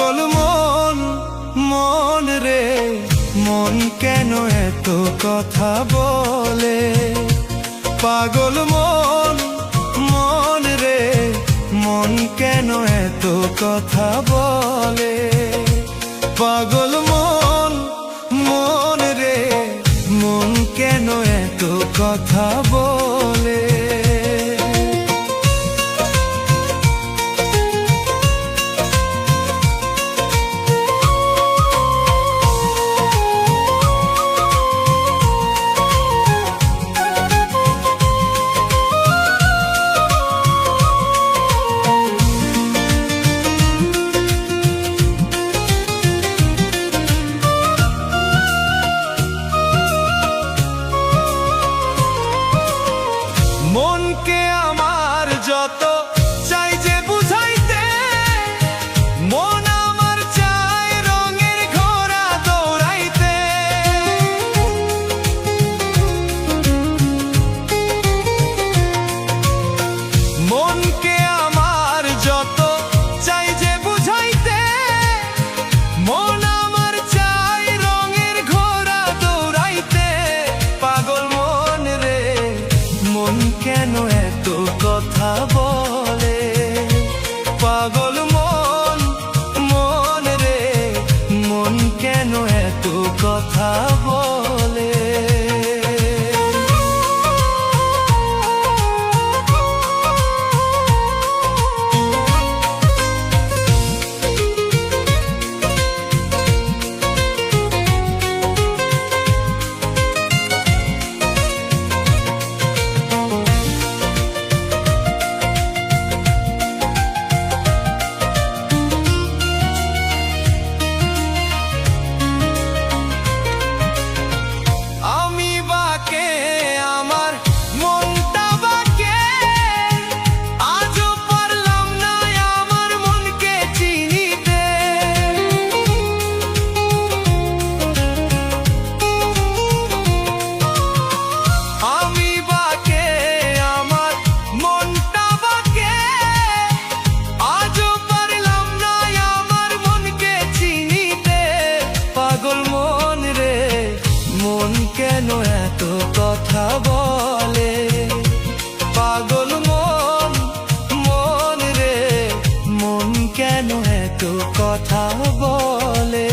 পাগল মন, মন রে মন কেন এত কথা বলে? পাগল মন, মন রে মন কেন এত কথা বলে? পাগল মন, মন রে মন কেন এত কথা বলে? মনকে আমার যত চাই যে বুঝাইতে, মন আমার চাই রঙের ঘোড়া দৌড়াইতে। মনকে আমার যত চাই যে বুঝাইতে, মন আমার চাই রঙের ঘোড়া দৌড়াইতে। পাগল মন রে মন কেন এত কথা বলে? পাগল মন, মন রে মন কেন এত কথা বলে? কেন এত কথা বলে? পাগল মন, মন রে মন কেন এত কথা বলে?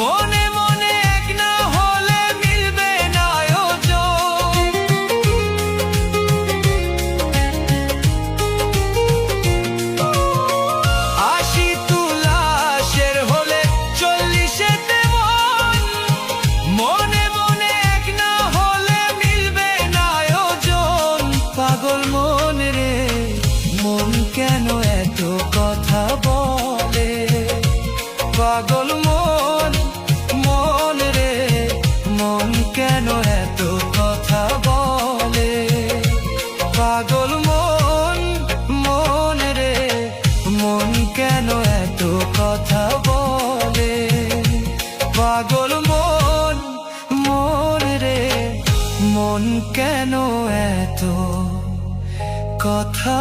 মনে মনে এক না হলে মিলবে না ওজন। আশি তুলাশের হলে 40তে মন, মনে মনে এক না হলে মিলবে না ওজন। পাগল মন রে মন কেন এত কথা বলে? পাগল মন, মন রে মন কেন এত কথা বলে? পাগল মন, মন রে মন কেন এত কথা বলে? পাগল মন, মন রে মন কেন এত কথা